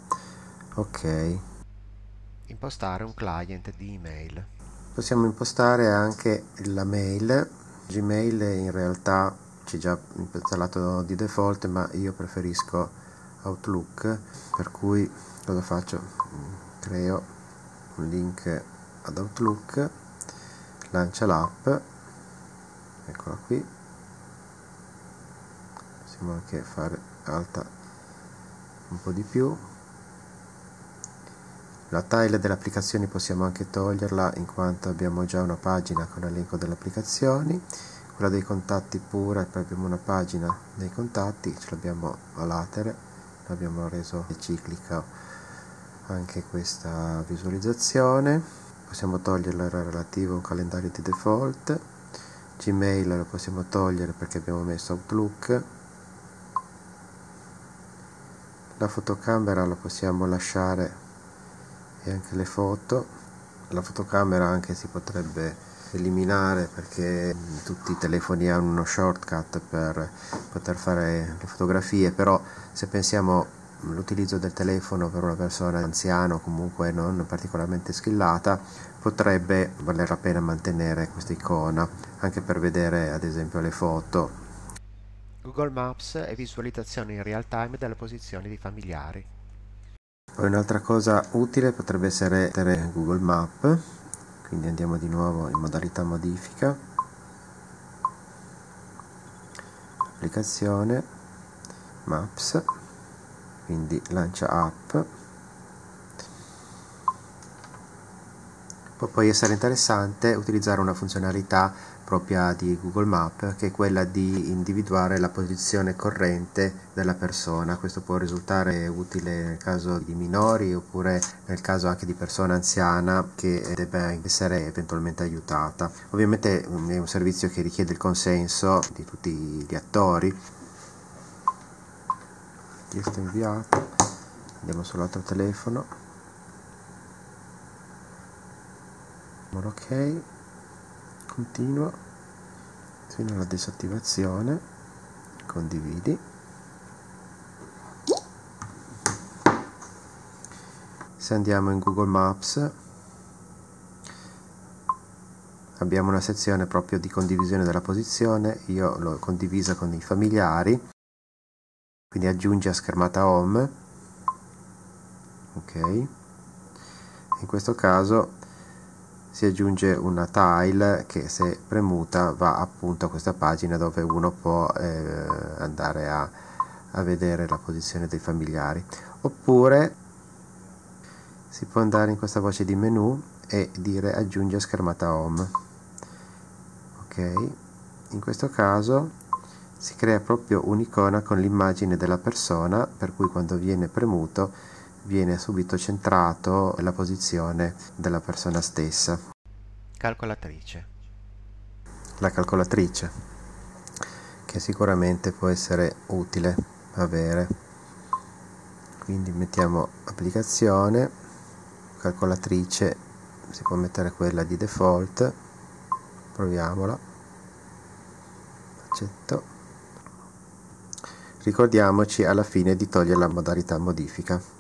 Ok. Impostare un client di email. Possiamo impostare anche la mail. Gmail in realtà c'è già installato di default, ma io preferisco Outlook, per cui cosa faccio? Creo un link ad Outlook, lancia l'app, eccola qui, possiamo anche fare alta un po' di più. La tile delle applicazioni possiamo anche toglierla, in quanto abbiamo già una pagina con l'elenco delle applicazioni. Quella dei contatti pure, poi abbiamo una pagina dei contatti, ce l'abbiamo a latere, l'abbiamo reso ciclica anche questa visualizzazione. Possiamo toglierla, era relativo a un calendario di default. Gmail lo possiamo togliere perché abbiamo messo Outlook. La fotocamera la possiamo lasciare, e anche le foto. La fotocamera anche si potrebbe eliminare perché tutti i telefoni hanno uno shortcut per poter fare le fotografie, però se pensiamo all'utilizzo del telefono per una persona anziana o comunque non particolarmente skillata, potrebbe valer la pena mantenere questa icona anche per vedere ad esempio le foto. Google Maps e visualizzazione in real time delle posizioni dei familiari. Poi un'altra cosa utile potrebbe essere Google Map, quindi andiamo di nuovo in modalità modifica, applicazione, Maps, quindi lancia app. Può poi essere interessante utilizzare una funzionalità propria di Google Map, che è quella di individuare la posizione corrente della persona. Questo può risultare utile nel caso di minori oppure nel caso anche di persona anziana che debba essere eventualmente aiutata. Ovviamente è un servizio che richiede il consenso di tutti gli attori. Chiesto inviato, andiamo sull'altro telefono. Ok, continua fino alla disattivazione, condividi. Se andiamo in Google Maps abbiamo una sezione proprio di condivisione della posizione. Io l'ho condivisa con i familiari, quindi aggiungi a schermata home. Ok, in questo caso si aggiunge una tile che, se premuta, va appunto a questa pagina dove uno può andare a vedere la posizione dei familiari. Oppure si può andare in questa voce di menu e dire aggiungi a schermata home. Ok, in questo caso si crea proprio un'icona con l'immagine della persona, per cui quando viene premuto viene subito centrato la posizione della persona stessa. Calcolatrice. La calcolatrice, che sicuramente può essere utile avere. Quindi mettiamo applicazione, calcolatrice, si può mettere quella di default, proviamola, accetto. Ricordiamoci alla fine di togliere la modalità modifica,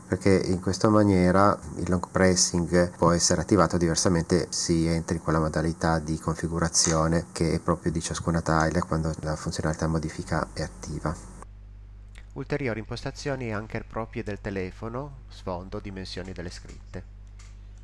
perché in questa maniera il long pressing può essere attivato, diversamente si entra in quella modalità di configurazione che è proprio di ciascuna tile quando la funzionalità modifica è attiva. Ulteriori impostazioni anche proprie del telefono, sfondo, dimensioni delle scritte.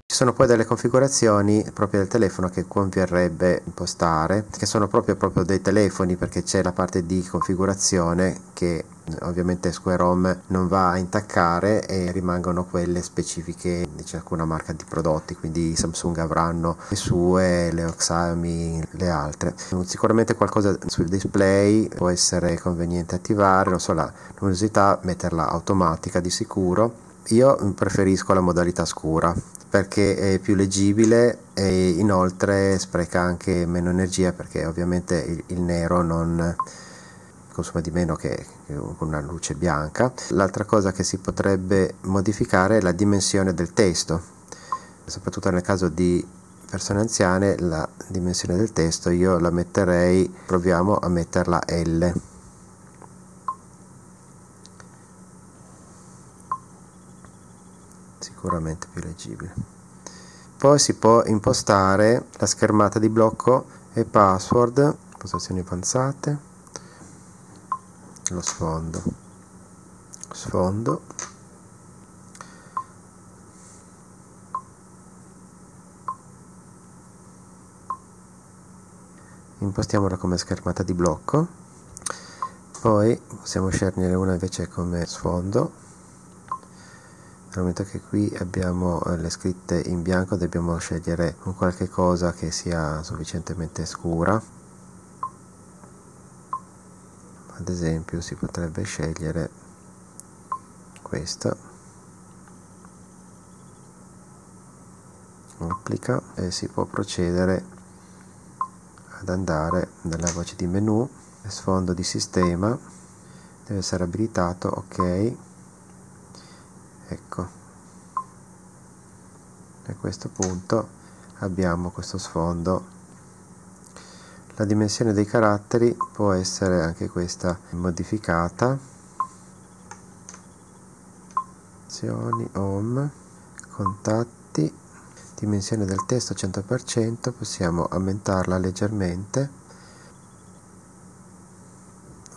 Ci Ci sono poi delle configurazioni proprio del telefono che converrebbe impostare, che sono proprio dei telefoni, perché c'è la parte di configurazione che ovviamente Square Home non va a intaccare e rimangono quelle specifiche di ciascuna marca di prodotti, quindi i Samsung avranno le sue, le Xiaomi le altre. Sicuramente qualcosa sul display può essere conveniente attivare, non so, la luminosità metterla automatica di sicuro. Io preferisco la modalità scura perché è più leggibile e inoltre spreca anche meno energia, perché ovviamente il nero non consuma di meno che con una luce bianca. L'altra cosa che si potrebbe modificare è la dimensione del testo, soprattutto nel caso di persone anziane. La dimensione del testo io la metterei, proviamo a metterla L. Sicuramente più leggibile. Poi si può impostare la schermata di blocco e password, impostazioni avanzate, lo sfondo, impostiamola come schermata di blocco, poi possiamo scegliere una invece come sfondo. Nel momento che qui abbiamo le scritte in bianco, dobbiamo scegliere un qualche cosa che sia sufficientemente scura. Ad esempio si potrebbe scegliere questa, applica, e si può procedere ad andare nella voce di menu, sfondo di sistema, deve essere abilitato, ok. Ecco, a questo punto abbiamo questo sfondo. La dimensione dei caratteri può essere anche questa modificata. Opzioni, home, contatti, dimensione del testo 100%, possiamo aumentarla leggermente,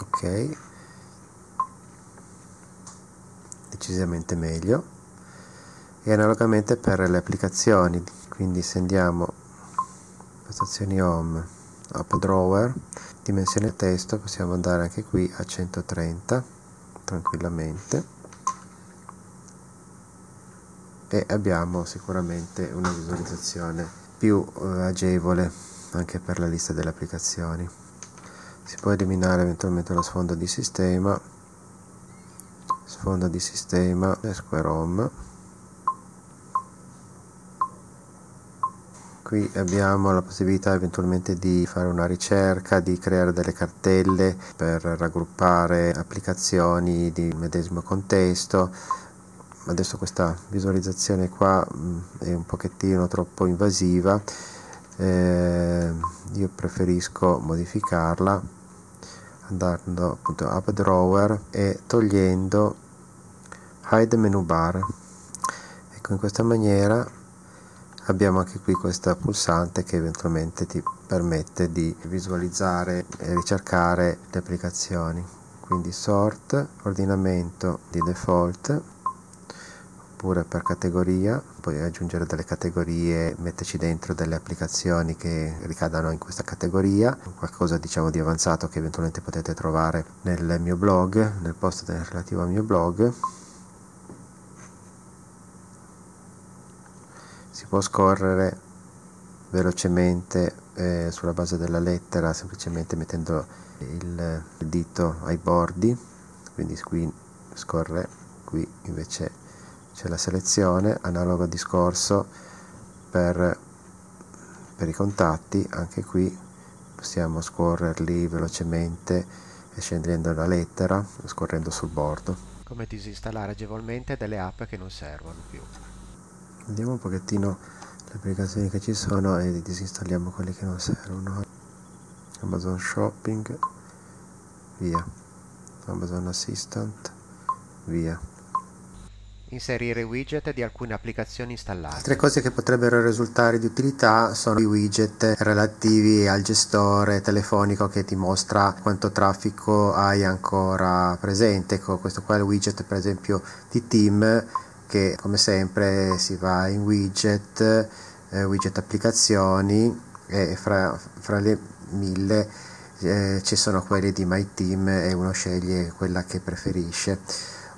ok, decisamente meglio. E analogamente per le applicazioni, quindi se andiamo impostazioni home, app drawer, dimensione testo, possiamo andare anche qui a 130 tranquillamente e abbiamo sicuramente una visualizzazione più agevole anche per la lista delle applicazioni. Si può eliminare eventualmente lo sfondo di sistema e Square Home. Qui abbiamo la possibilità eventualmente di fare una ricerca, di creare delle cartelle per raggruppare applicazioni di medesimo contesto. Adesso questa visualizzazione qua è un pochettino troppo invasiva, io preferisco modificarla andando appunto app drawer e togliendo hide menu bar. Ecco, in questa maniera abbiamo anche qui questa pulsante che eventualmente ti permette di visualizzare e ricercare le applicazioni. Quindi sort, ordinamento di default, oppure per categoria, puoi aggiungere delle categorie, metterci dentro delle applicazioni che ricadano in questa categoria, qualcosa diciamo di avanzato che eventualmente potete trovare nel mio blog, nel post relativo al mio blog. Si può scorrere velocemente sulla base della lettera semplicemente mettendo il dito ai bordi, quindi qui scorre, qui invece c'è la selezione. Analogo discorso per i contatti, anche qui possiamo scorrerli velocemente e scegliendo la lettera, scorrendo sul bordo. Come disinstallare agevolmente delle app che non servono più. Vediamo un pochettino le applicazioni che ci sono e disinstalliamo quelle che non servono. Amazon Shopping, via. Amazon Assistant, via. Inserire widget di alcune applicazioni installate. Altre cose che potrebbero risultare di utilità sono i widget relativi al gestore telefonico che ti mostra quanto traffico hai ancora presente. Questo qua è il widget per esempio di Team, che come sempre si va in widget, widget applicazioni, e fra le 1000 ci sono quelli di My Team e uno sceglie quella che preferisce.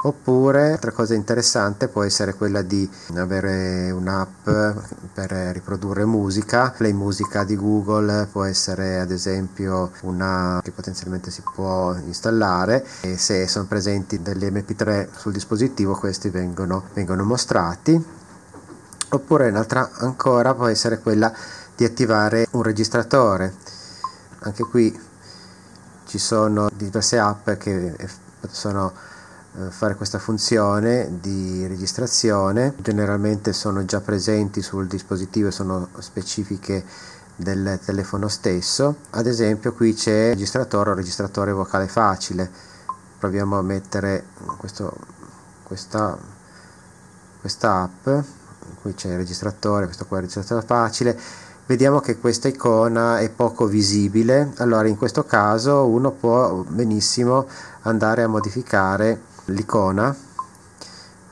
Oppure, altra cosa interessante può essere quella di avere un'app per riprodurre musica. Play Musica di Google può essere ad esempio una che potenzialmente si può installare, e se sono presenti degli MP3 sul dispositivo questi vengono mostrati. Oppure un'altra ancora può essere quella di attivare un registratore. Anche qui ci sono diverse app che possono fare questa funzione di registrazione. Generalmente sono già presenti sul dispositivo e sono specifiche del telefono stesso. Ad esempio qui c'è registratore o registratore vocale facile. Proviamo a mettere questa app. Qui c'è il registratore, questo qua è il registratore facile. Vediamo che questa icona è poco visibile. Allora in questo caso uno può benissimo andare a modificare l'icona,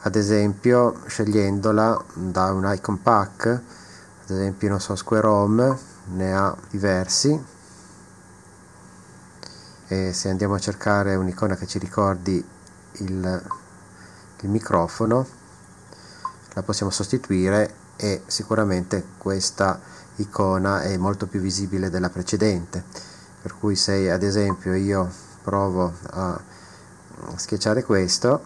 ad esempio scegliendola da un icon pack. Ad esempio, non so, Square Home ne ha diversi, e se andiamo a cercare un'icona che ci ricordi il microfono, la possiamo sostituire, e sicuramente questa icona è molto più visibile della precedente. Per cui se ad esempio io provo a schiacciare questo,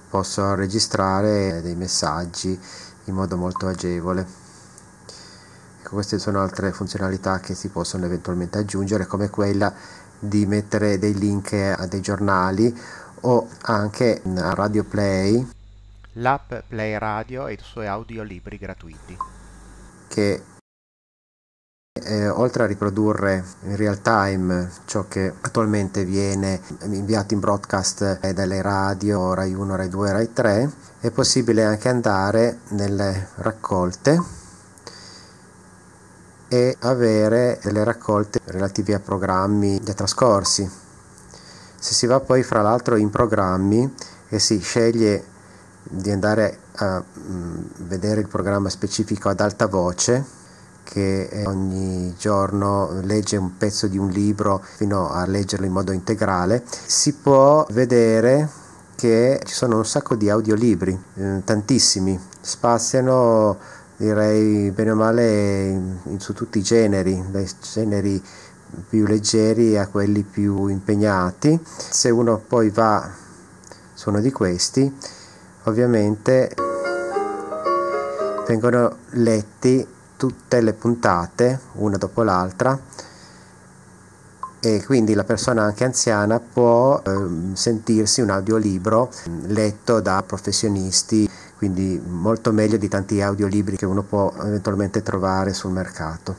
posso registrare dei messaggi in modo molto agevole. Ecco, queste sono altre funzionalità che si possono eventualmente aggiungere, come quella di mettere dei link a dei giornali o anche a Radio Play, l'app Play Radio e i suoi audiolibri gratuiti, che oltre a riprodurre in real time ciò che attualmente viene inviato in broadcast dalle radio Rai 1, Rai 2, Rai 3, è possibile anche andare nelle raccolte e avere delle raccolte relative a programmi già trascorsi. Se si va poi fra l'altro in programmi e si sceglie di andare a vedere il programma specifico ad alta voce, che ogni giorno legge un pezzo di un libro fino a leggerlo in modo integrale, si può vedere che ci sono un sacco di audiolibri, tantissimi, spaziano direi bene o male su tutti i generi, dai generi più leggeri a quelli più impegnati. Se uno poi va su uno di questi, ovviamente vengono letti tutte le puntate una dopo l'altra, e quindi la persona anche anziana può sentirsi un audiolibro letto da professionisti, quindi molto meglio di tanti audiolibri che uno può eventualmente trovare sul mercato,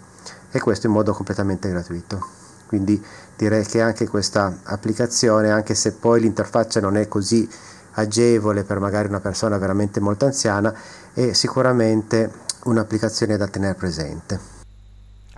e questo in modo completamente gratuito. Quindi direi che anche questa applicazione, anche se poi l'interfaccia non è così agevole per magari una persona veramente molto anziana, è sicuramente un'applicazione da tenere presente.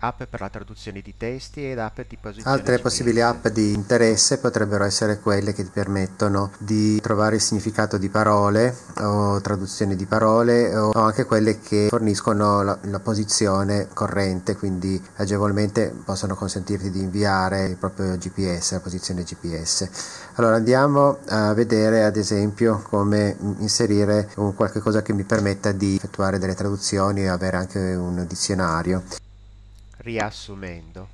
app per la traduzione di testi ed app di posizione Altre GPS. possibili app di interesse potrebbero essere quelle che ti permettono di trovare il significato di parole o traduzioni di parole, o anche quelle che forniscono la posizione corrente, quindi agevolmente possono consentirti di inviare il proprio GPS, la posizione GPS. Allora andiamo a vedere ad esempio come inserire qualche cosa che mi permetta di effettuare delle traduzioni e avere anche un dizionario. Riassumendo,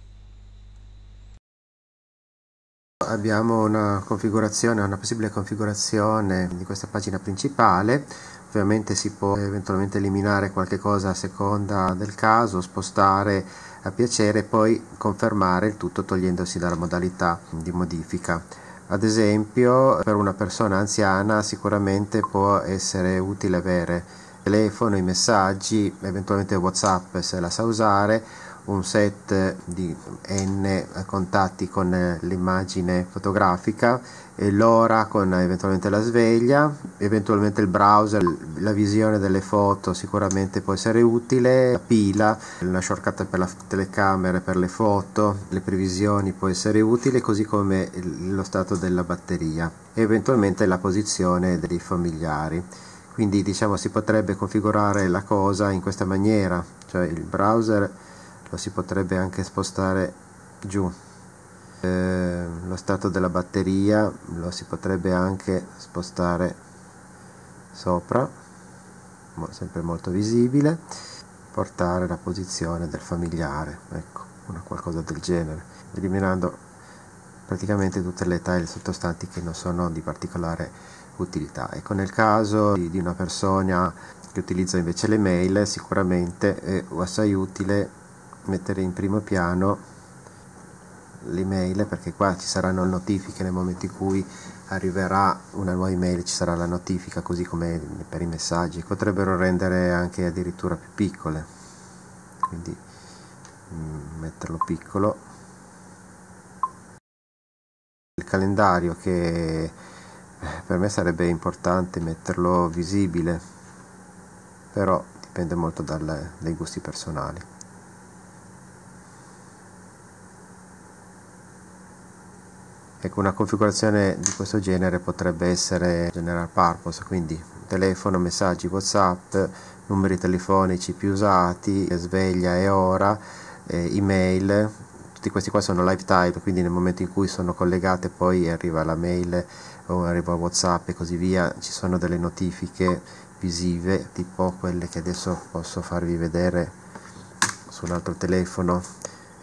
abbiamo una possibile configurazione di questa pagina principale. Ovviamente si può eventualmente eliminare qualche cosa a seconda del caso, spostare a piacere e poi confermare il tutto togliendosi dalla modalità di modifica. Ad esempio, per una persona anziana sicuramente può essere utile avere telefono, i messaggi, eventualmente WhatsApp se la sa usare, un set di n contatti con l'immagine fotografica, e l'ora con eventualmente la sveglia, eventualmente il browser, la visione delle foto sicuramente può essere utile, la pila, una shortcut per la telecamera, per le foto, le previsioni può essere utile, così come lo stato della batteria e eventualmente la posizione dei familiari. Quindi diciamo si potrebbe configurare la cosa in questa maniera, cioè il browser lo si potrebbe anche spostare giù, lo stato della batteria lo si potrebbe anche spostare sopra, sempre molto visibile, portare la posizione del familiare, ecco, qualcosa del genere, eliminando praticamente tutte le tile sottostanti che non sono di particolare utilità. Ecco, nel caso di una persona che utilizza invece le mail, sicuramente è assai utile mettere in primo piano l'email, perché qua ci saranno notifiche nel momento in cui arriverà una nuova email, ci sarà la notifica, così come per i messaggi. Potrebbero rendere anche addirittura più piccole, quindi metterlo piccolo. Il calendario, che per me sarebbe importante metterlo visibile, però dipende molto dai gusti personali. Ecco, una configurazione di questo genere potrebbe essere general purpose, quindi telefono, messaggi WhatsApp, numeri telefonici più usati, sveglia e ora, email. Tutti questi qua sono live type, quindi nel momento in cui sono collegate poi arriva la mail o arriva WhatsApp e così via, ci sono delle notifiche visive, tipo quelle che adesso posso farvi vedere su un altro telefono.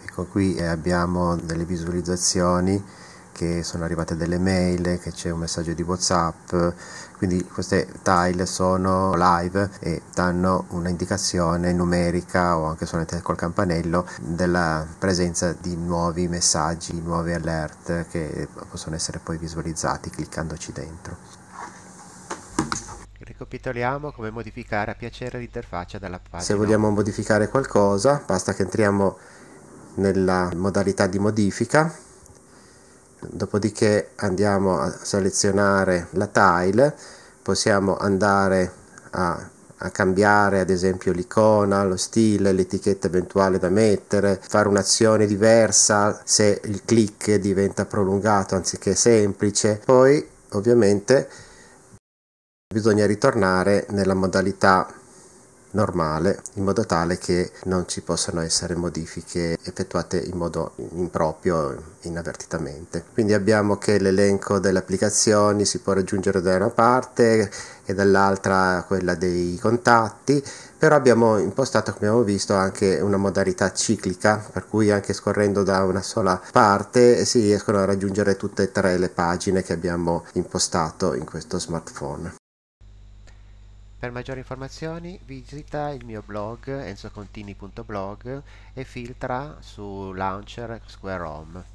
Ecco, qui abbiamo delle visualizzazioni che sono arrivate delle mail, che c'è un messaggio di WhatsApp, quindi queste tile sono live e danno un'indicazione numerica o anche solamente col campanello della presenza di nuovi messaggi, nuovi alert che possono essere poi visualizzati cliccandoci dentro. Ricapitoliamo come modificare a piacere l'interfaccia della pagina. Se vogliamo modificare qualcosa, basta che entriamo nella modalità di modifica. Dopodiché andiamo a selezionare la tile, possiamo andare a cambiare ad esempio l'icona, lo stile, l'etichetta eventuale da mettere, fare un'azione diversa se il click diventa prolungato anziché semplice. Poi ovviamente bisogna ritornare nella modalità normale, in modo tale che non ci possano essere modifiche effettuate in modo improprio, inavvertitamente. Quindi abbiamo che l'elenco delle applicazioni si può raggiungere da una parte e dall'altra quella dei contatti, però abbiamo impostato, come abbiamo visto, anche una modalità ciclica, per cui anche scorrendo da una sola parte si riescono a raggiungere tutte e tre le pagine che abbiamo impostato in questo smartphone. Per maggiori informazioni visita il mio blog enzocontini.blog e filtra su Launcher Square Home.